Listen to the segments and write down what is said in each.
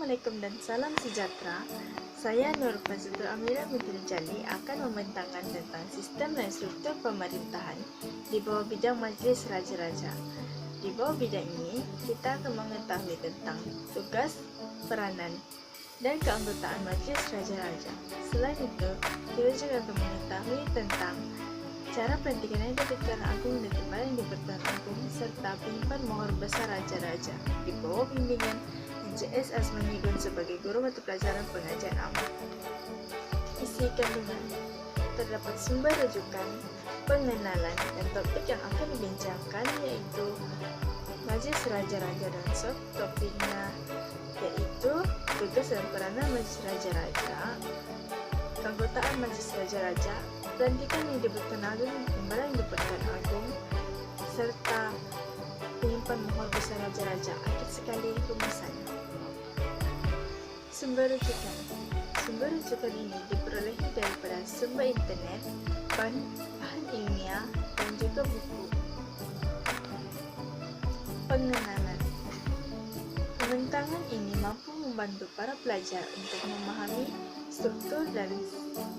Assalamualaikum dan salam sejahtera. Saya Nur Fazlul Amira binti Jali akan membentangkan tentang sistem dan struktur pemerintahan di bawah bidang Majlis Raja-Raja. Di bawah bidang ini, kita akan mengetahui tentang tugas, peranan, dan keanggotaan Majlis Raja-Raja. Selain itu, kita juga akan mengetahui tentang cara pelantikan yang di-Pertuan Agung dan timbalan di-Pertuan Agung serta penyimpan mohor besar Raja-Raja di bawah bimbingan NCS Asmanigun sebagai guru mata pelajaran pengajian amat. Isi kandungan terdapat sumber rujukan, pengenalan, dan topik yang akan dibincangkan yaitu Majlis Raja-Raja dan subtopiknya yaitu tugas dan peranan Majlis Raja-Raja, keanggotaan Majlis Raja-Raja, pelantikan yang di-Pertuan Agung, timbalan yang di-Pertuan Agung, serta penyimpan mohor besar Raja-Raja. Akhir sekali rumusannya. Sumber rujukan. Sumber rujukan ini diperoleh daripada sumber internet, bahan ilmiah, dan juga buku. Pengenalan. Pembentangan ini mampu membantu para pelajar untuk memahami struktur dan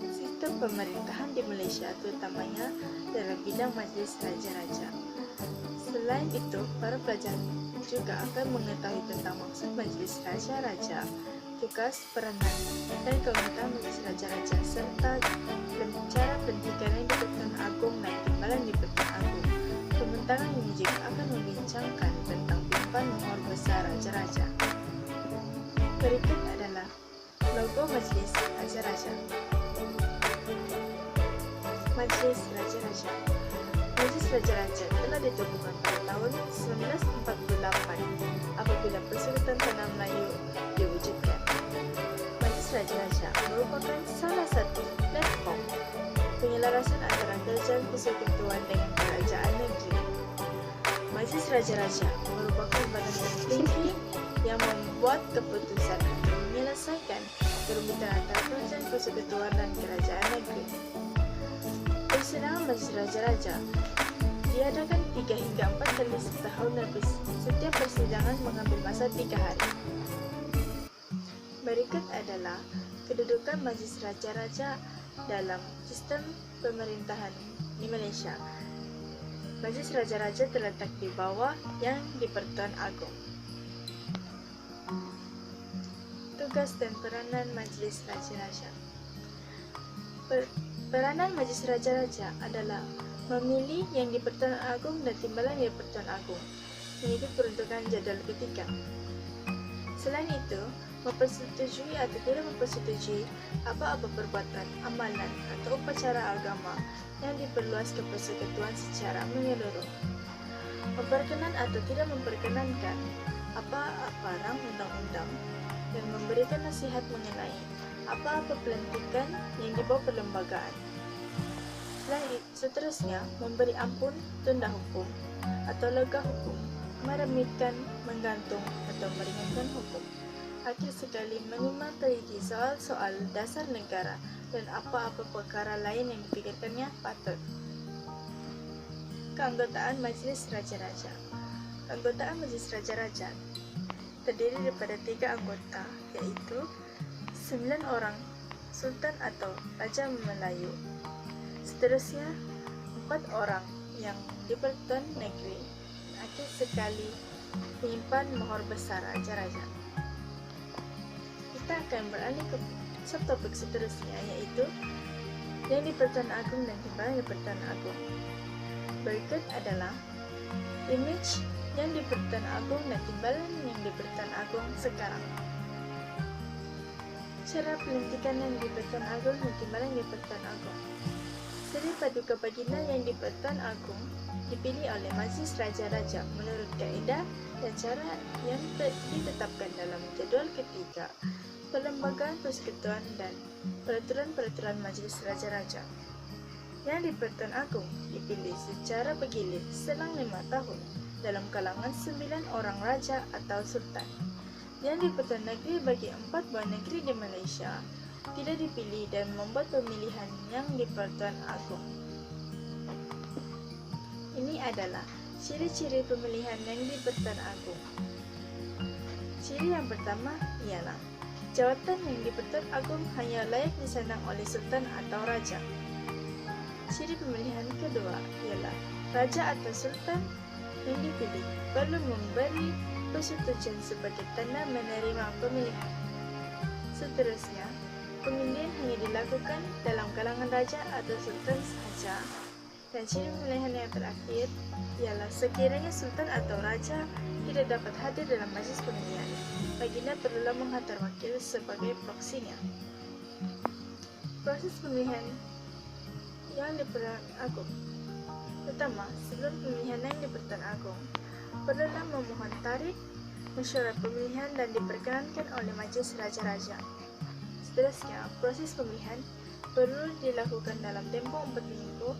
sistem pemerintahan di Malaysia, terutamanya dalam bidang Majlis Raja-Raja. Selain itu, para pelajar juga akan mengetahui tentang maksud Majlis Raja-Raja, tugas, peranan, dan keanggotaan Majlis Raja-Raja, serta cara pelantikan yang di-Pertuan Agung dan timbalan di-Pertuan Agung. Pembentangan ini juga akan membincangkan tentang penyimpan mohor besar Raja-Raja. Berikut adalah logo Majlis Raja-Raja. Majlis Raja-Raja. Majlis Raja-Raja telah ditemukan pada tahun 1948 apabila Persekutuan Tanah Melayu diwujudkan. Majlis Raja-Raja merupakan salah satu platform penyelarasan antara kerajaan persekutuan dengan kerajaan negeri. Majlis Raja-Raja merupakan badan tertinggi yang membuat keputusan untuk menyelesaikan kerumitan antara kerajaan persekutuan dan kerajaan negeri. Persidangan Majlis Raja-Raja diadakan 3 hingga 4 kali setahun dan setiap persidangan mengambil masa 3 hari. Berikut adalah kedudukan Majlis Raja-Raja dalam sistem pemerintahan di Malaysia. Majlis Raja-Raja terletak di bawah yang di-Pertuan Agung. Tugas dan peranan Majlis Raja-Raja. Peranan Majlis Raja-Raja adalah memilih yang di-Pertuan Agung dan timbalan yang di-Pertuan Agung mengikut peruntukan jadual ketika. Selain itu, mempersetujui atau tidak mempersetujui apa-apa perbuatan, amalan atau upacara agama yang diperluas ke persekutuan secara menyeluruh. Memperkenan atau tidak memperkenankan apa-apa rang undang-undang dan memberikan nasihat mengenai apa-apa pelantikan yang dibawa perlembagaan. Seterusnya, memberi ampun, tunda hukum atau lega hukum, meremitkan, menggantung atau meringankan hukum. Akhir sekali, menindaklanjuti soal-soal dasar negara dan apa-apa perkara lain yang dipikirkannya patut. Keanggotaan Majlis Raja-Raja. Keanggotaan Majlis Raja-Raja terdiri daripada 3 anggota, yaitu 9 orang Sultan atau Raja Melayu. Seterusnya, 4 orang yang di-Pertuan Negeri. Akhir sekali, penyimpan mohor besar Raja-Raja. Kita akan beralih ke subtopik seterusnya, yaitu yang di-Pertuan Agung dan timbalan di-Pertuan Agung. Berikut adalah image yang di-Pertuan Agung dan timbalan yang di-Pertuan Agung sekarang. Cara pelantikan yang di-Pertuan Agung dan timbalan yang di-Pertuan Agung. Seri Paduka Baginda yang di-Pertuan Agung dipilih oleh Majlis Raja-Raja menurut kaedah dan cara yang ditetapkan dalam jadual ketiga Perlembagaan Persekutuan dan Peraturan-Peraturan Majlis Raja-Raja. Yang di-Pertuan Agung dipilih secara bergilir selang 5 tahun dalam kalangan 9 orang raja atau sultan. Yang di-Pertuan Negeri bagi 4 buah negeri di Malaysia tidak dipilih dan membuat pemilihan yang di-Pertuan Agung. Ini adalah ciri-ciri pemilihan yang di-Pertuan Agung. Ciri yang pertama ialah jawatan yang di Pertuan Agong hanya layak disandang oleh sultan atau raja. Ciri pemilihan kedua ialah raja atau sultan yang dipilih perlu memberi persetujuan sebagai tanda menerima pemilihan. Seterusnya, pemilihan hanya dilakukan dalam kalangan raja atau sultan sahaja. Dan ciri pemilihan yang terakhir ialah sekiranya sultan atau raja tidak dapat hadir dalam majlis pemilihan, baginda perlulah menghantar wakil sebagai proksinya. Proses pemilihan yang di Pertuan Agong. Pertama, sebelum pemilihan yang di Pertuan Agong, perlulah memohon tarikh mesyuarat pemilihan dan diperkenankan oleh majlis raja-raja. Seterusnya, proses pemilihan perlu dilakukan dalam tempoh 4 minggu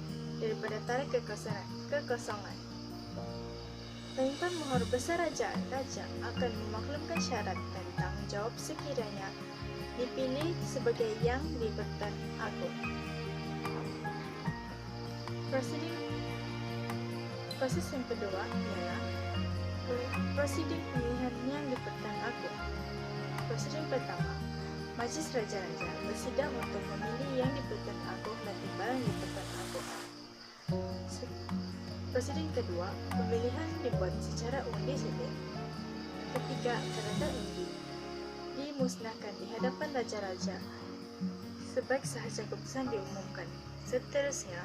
daripada tarikh kekosongan. Penyimpan Mahkota Besar Raja akan memaklumkan syarat dan tanggung jawab sekiranya dipilih sebagai yang di Pertuan Agong. Proses yang kedua ialah prosedur pemilihan yang di Pertuan Agong. Prosedur pertama, Majlis Raja-Raja bersidang untuk memilih yang di Pertuan Agong dan timbalan di Pertuan Agong. Prosedur kedua, pemilihan dibuat secara undi saja. Ketiga, catatan undi dimusnahkan di hadapan raja-raja sebaik sahaja keputusan diumumkan. Seterusnya,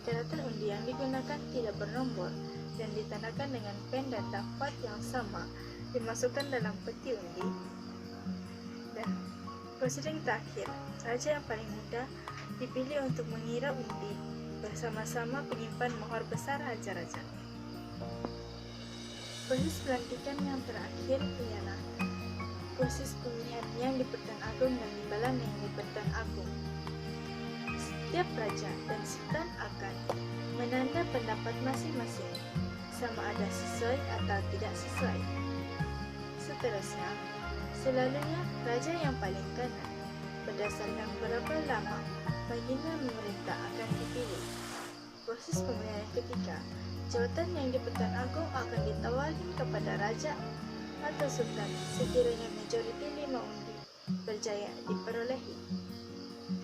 catatan undi yang digunakan tidak bernombor dan ditandakan dengan pen dan dapat yang sama dimasukkan dalam peti undi. Dan prosedur terakhir, raja yang paling muda dipilih untuk mengira undi bersama-sama penyimpan Mahkota Besar Raja-Raja. Proses pelantikan yang terakhir ialah proses pemilihan yang di Pertuan Agong dan timbalan yang di Pertuan Agong. Setiap raja dan sultan akan menanda pendapat masing-masing, sama ada sesuai atau tidak sesuai. Seterusnya, selalunya raja yang paling kanan berdasarkan berapa lama baginda memerintah akan dipilih. Proses pemilihan yang ketiga, jawatan yang di Pertuan Agong akan ditawarkan kepada raja atau sultan sekiranya majoriti 5 undi berjaya diperolehi.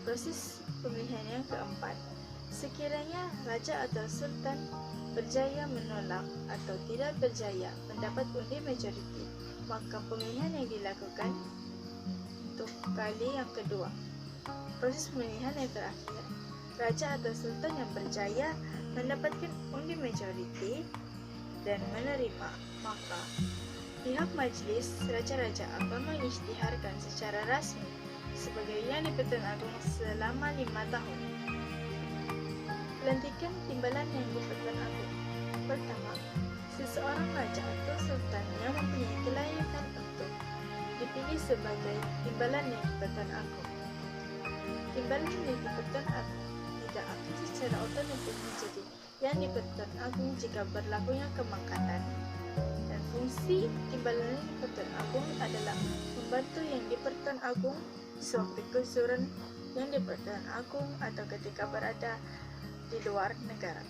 Proses pemilihan yang keempat, sekiranya raja atau sultan berjaya menolak atau tidak berjaya mendapat undi majoriti, maka pemilihan yang dilakukan untuk kali yang kedua. Proses pemilihan yang terakhir, raja atau sultan yang berjaya mendapatkan undi majoriti dan menerima, maka pihak majlis raja-raja akan mengisytiharkan secara rasmi sebagai yang di Pertuan Agong selama 5 tahun. Pelantikan timbalan yang di Pertuan Agong. Pertama, seseorang raja atau sultan yang mempunyai kelayakan untuk dipilih sebagai timbalan yang di Pertuan Agong. Timbalan yang di Pertuan Agong tidak akan secara otomatis menjadi yang di Pertuan Agong jika berlakunya kemangkatan. Dan fungsi timbalan yang di Pertuan Agong adalah membantu yang di Pertuan Agong sewaktu kesuruhan yang di Pertuan Agong atau ketika berada di luar negara.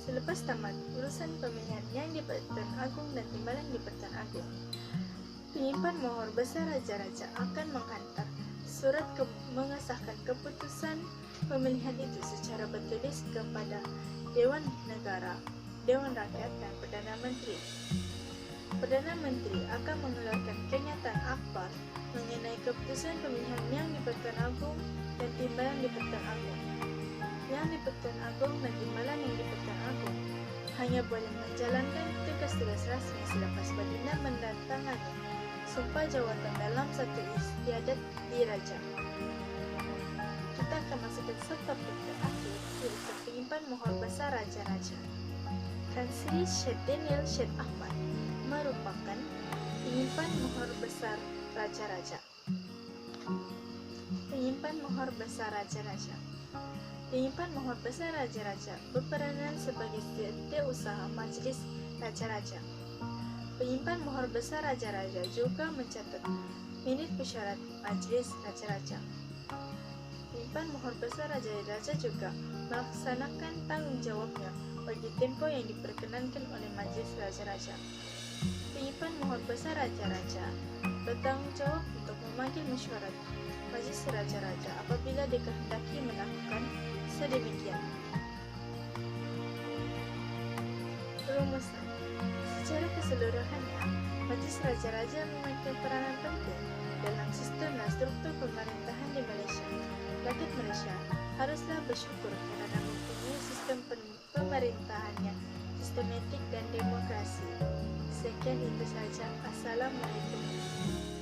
Selepas tamat urusan pemilihan yang di Pertuan Agong dan timbalan di Pertuan Agong, penyimpan Mahkota Besar Raja-Raja akan menghantar surat mengesahkan keputusan pemilihan itu secara bertulis kepada Dewan Negara, Dewan Rakyat, dan Perdana Menteri. Perdana Menteri akan mengeluarkan kenyataan akhbar mengenai keputusan pemilihan yang di Pertuan Agong dan timbalan di Pertuan Agong. Yang di Pertuan Agong dan timbalan yang di Pertuan Agong hanya boleh menjalankan tugas-tugas rasmi selepas baginda mendatangani sumpah jawatan dalam satu istiadat di raja. Kita akan masuk ke subtopik terakhir, yaitu penyimpan Mahkota Besar Raja-Raja. Tan Sri Syed Daniel Syed Ahmad merupakan penyimpan Mahkota Besar Raja-Raja. Penyimpan Mahkota Besar Raja-Raja. Penyimpan Mahkota Besar Raja-Raja berperanan sebagai setiausaha Majlis Raja-Raja. Penyimpan Mahkota Besar Raja-Raja juga mencatat minit persyarat Majlis Raja-Raja. Penyimpan Mahkota Besar Raja-Raja juga melaksanakan tanggung jawabnya bagi tempoh yang diperkenankan oleh Majlis Raja-Raja. Penyipan Mohon Besar Raja-Raja bertanggung jawab untuk memanggil mesyuarat Majlis Raja-Raja apabila dikehendaki melakukan sedemikian. Rumusan. Secara keseluruhannya, Majlis Raja-Raja memainkan peranan penting dalam sistem dan struktur pemerintahan di Malaysia. Rakyat Malaysia haruslah bersyukur kerana mempunyai sistem pemerintahan yang sistematik dan demokrasi. Sekian itu saja. Assalamualaikum.